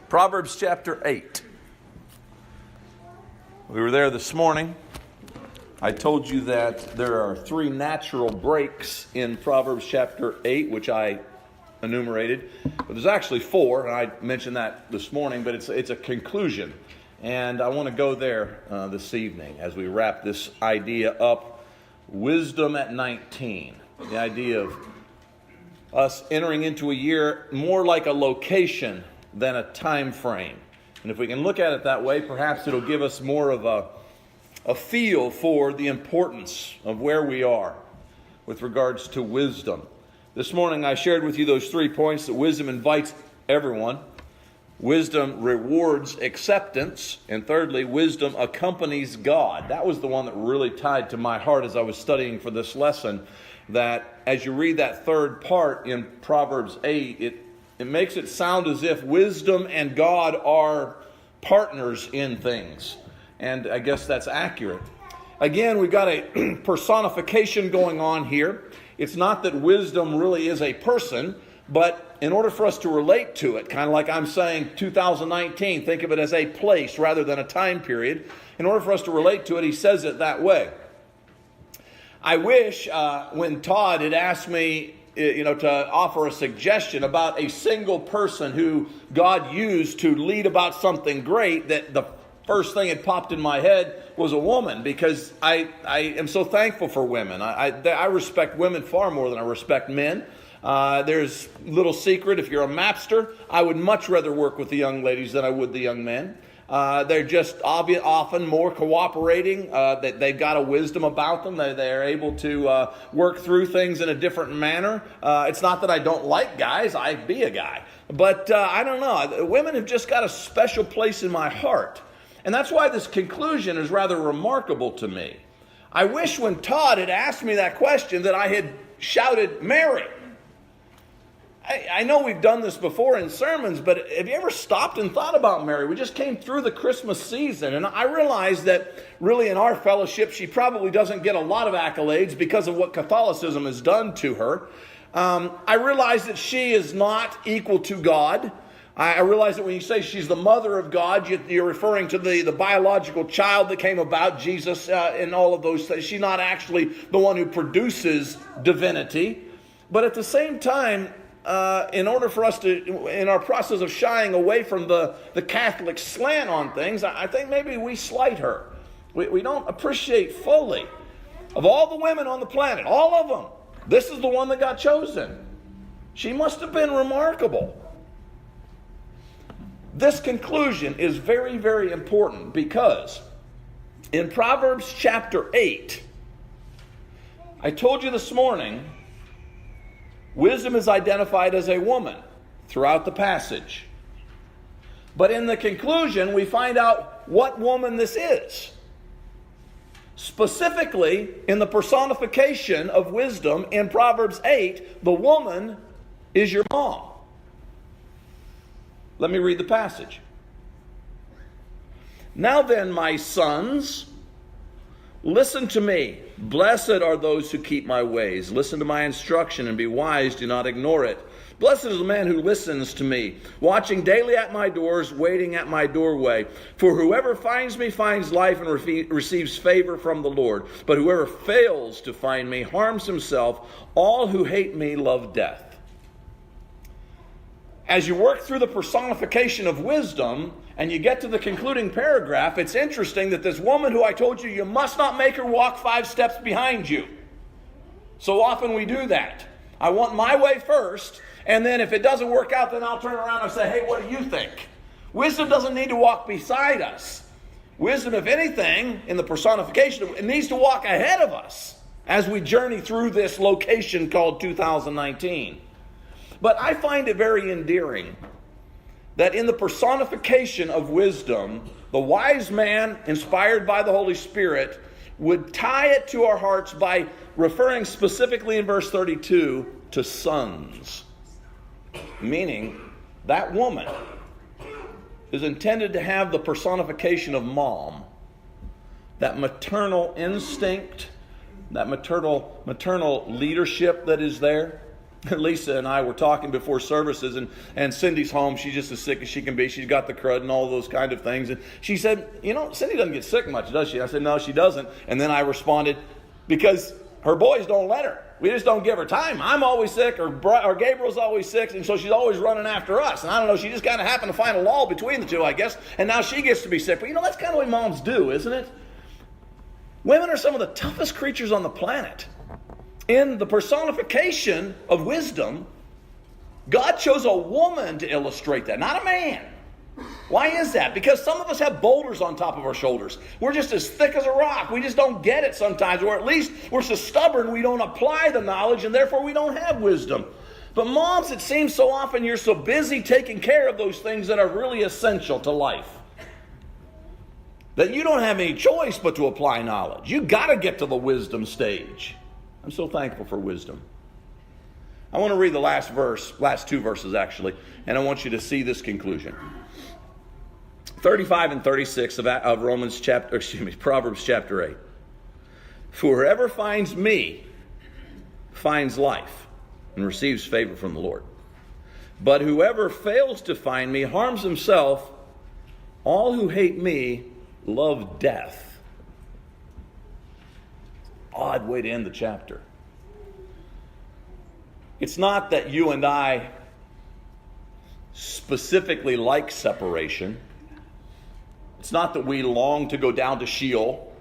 Proverbs chapter 8. We were there this morning. I told you that there are three natural breaks in Proverbs chapter 8, which I enumerated. But there's actually four, and I mentioned that this morning, but it's a conclusion. And I want to go there this evening as we wrap this idea up. Wisdom at 19. The idea of us entering into a year more like a location than a time frame. And if we can look at it that way, perhaps it'll give us more of a feel for the importance of where we are with regards to wisdom. This morning I shared with you those 3 points: that wisdom invites everyone, wisdom rewards acceptance, and thirdly, wisdom accompanies God. That was the one that really tied to my heart as I was studying for this lesson, that as you read that third part in Proverbs 8, it makes it sound as if wisdom and God are partners in things. And I guess that's accurate. Again, we've got a personification going on here. It's not that wisdom really is a person, but in order for us to relate to it, kind of like I'm saying 2019, think of it as a place rather than a time period. In order for us to relate to it, he says it that way. I wish when Todd had asked me to offer a suggestion about a single person who God used to lead about something great, that the first thing that popped in my head was a woman, because I am so thankful for women. I respect women far more than I respect men. There's a little secret: if you're a mapster, I would much rather work with the young ladies than I would the young men. They're just often more cooperating. That they've got a wisdom about them. They're able to work through things in a different manner. It's not that I don't like guys. I be a guy. But I don't know. Women have just got a special place in my heart. And that's why this conclusion is rather remarkable to me. I wish when Todd had asked me that question that I had shouted, "Mary." I know we've done this before in sermons, but have you ever stopped and thought about Mary? We just came through the Christmas season, and I realize that really in our fellowship, she probably doesn't get a lot of accolades because of what Catholicism has done to her. I realize that she is not equal to God. I realize that when you say she's the mother of God, you're referring to the biological child that came about, Jesus, and all of those things. She's not actually the one who produces divinity. But at the same time, in order for us to, in our process of shying away from the Catholic slant on things, I think maybe we slight her. We don't appreciate fully. Of all the women on the planet, all of them, this is the one that got chosen. She must have been remarkable. This conclusion is very, very important, because in Proverbs chapter 8, I told you this morning, wisdom is identified as a woman throughout the passage. But in the conclusion, we find out what woman this is. Specifically, in the personification of wisdom in Proverbs 8, the woman is your mom. Let me read the passage. "Now then, my sons, listen to me. Blessed are those who keep my ways. Listen to my instruction and be wise. Do not ignore it. Blessed is the man who listens to me, watching daily at my doors, waiting at my doorway. For whoever finds me finds life and receives favor from the Lord. But whoever fails to find me harms himself. All who hate me love death." As you work through the personification of wisdom and you get to the concluding paragraph, it's interesting that this woman who I told you must not make her walk 5 steps behind you. So often we do that. I want my way first, and then if it doesn't work out, then I'll turn around and say, "Hey, what do you think?" Wisdom doesn't need to walk beside us. Wisdom, if anything, in the personification, it needs to walk ahead of us as we journey through this location called 2019. But I find it very endearing that in the personification of wisdom, the wise man, inspired by the Holy Spirit, would tie it to our hearts by referring specifically in verse 32 to sons. Meaning, that woman is intended to have the personification of mom. That maternal instinct, that maternal leadership that is there. Lisa and I were talking before services, and Cindy's home. She's just as sick as she can be. She's got the crud and all those kind of things. And she said, Cindy doesn't get sick much, does she? I said, no, she doesn't. And then I responded, because her boys don't let her. We just don't give her time. I'm always sick, or Gabriel's always sick, and so she's always running after us. And I don't know, she just kind of happened to find a lull between the two, I guess, and now she gets to be sick. But that's kind of what moms do, isn't it? Women are some of the toughest creatures on the planet. In the personification of wisdom, God chose a woman to illustrate that, not a man. Why is that? Because some of us have boulders on top of our shoulders. We're just as thick as a rock. We just don't get it sometimes, or at least we're so stubborn we don't apply the knowledge, and therefore we don't have wisdom. But moms, it seems so often you're so busy taking care of those things that are really essential to life that you don't have any choice but to apply knowledge. You got to get to the wisdom stage. I'm so thankful for wisdom. I want to read the last two verses actually, and I want you to see this conclusion. 35 and 36 of Proverbs chapter 8. For whoever finds me finds life and receives favor from the Lord. But whoever fails to find me harms himself. All who hate me love death. Odd way to end the chapter. It's not that you and I specifically like separation. It's not that we long to go down to Sheol.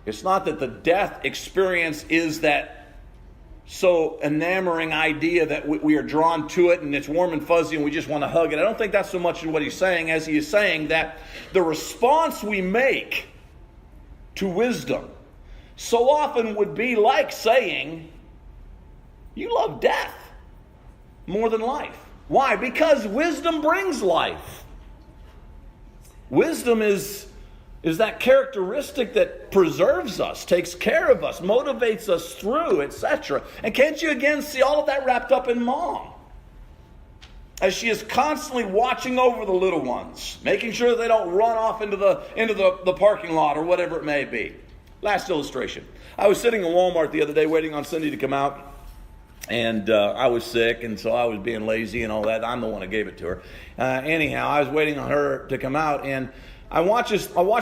It's not that the death experience is that so enamoring idea that we are drawn to it and it's warm and fuzzy and we just want to hug it. I don't think that's so much what he's saying, as he is saying that the response we make to wisdom so often would be like saying, you love death more than life. Why? Because wisdom brings life. Wisdom is that characteristic that preserves us, takes care of us, motivates us through, etc. And can't you again see all of that wrapped up in mom? As she is constantly watching over the little ones, making sure they don't run off into the parking lot or whatever it may be. Last illustration. I was sitting in Walmart the other day waiting on Cindy to come out. And I was sick, and so I was being lazy and all that. I'm the one that gave it to her. Anyhow, I was waiting on her to come out, and I watched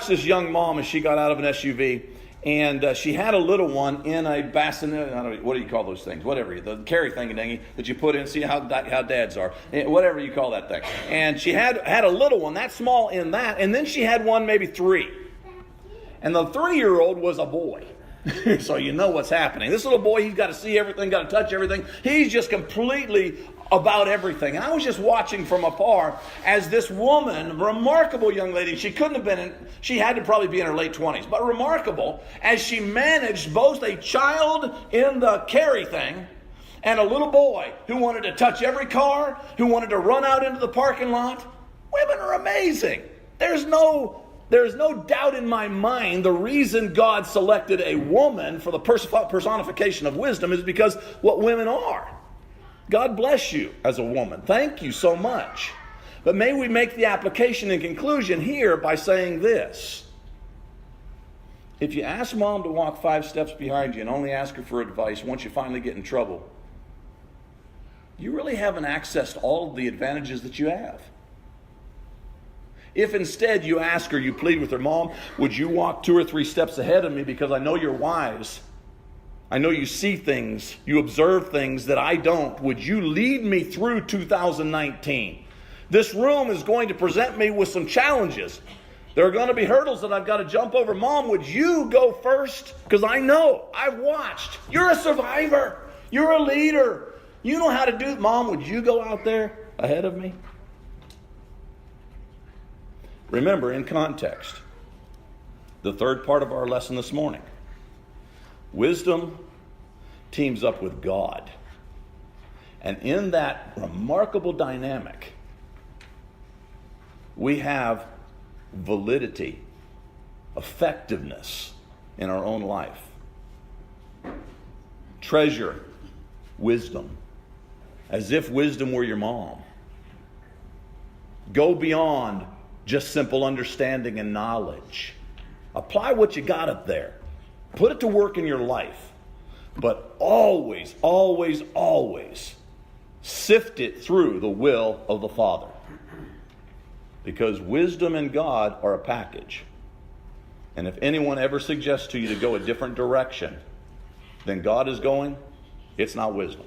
this young mom as she got out of an SUV, and she had a little one in a bassinet. I don't know, what do you call those things? Whatever, the carry thingy that you put in. See how dads are, whatever you call that thing. And she had a little one that small in that, and then she had one maybe 3, and the 3-year-old was a boy. So you know what's happening. This little boy, he's got to see everything, got to touch everything. He's just completely about everything. And I was just watching from afar as this woman, remarkable young lady, she had to probably be in her late 20s, but remarkable, as she managed both a child in the carry thing and a little boy who wanted to touch every car, who wanted to run out into the parking lot. Women are amazing. There's no doubt in my mind the reason God selected a woman for the personification of wisdom is because what women are. God bless you as a woman. Thank you so much. But may we make the application and conclusion here by saying this. If you ask mom to walk 5 steps behind you and only ask her for advice once you finally get in trouble, you really haven't accessed all of the advantages that you have. If instead you ask her, you plead with her, Mom, would you walk 2 or 3 steps ahead of me because I know you're wise. I know you see things, you observe things that I don't. Would you lead me through 2019? This room is going to present me with some challenges. There are going to be hurdles that I've got to jump over. Mom, would you go first? Because I know, I've watched. You're a survivor. You're a leader. You know how to do it. Mom, would you go out there ahead of me? Remember, in context, the third part of our lesson this morning. Wisdom teams up with God. And in that remarkable dynamic, we have validity, effectiveness in our own life. Treasure wisdom as if wisdom were your mom. Go beyond just simple understanding and knowledge. Apply what you got up there. Put it to work in your life. But always, always, always sift it through the will of the Father. Because wisdom and God are a package. And if anyone ever suggests to you to go a different direction than God is going, it's not wisdom.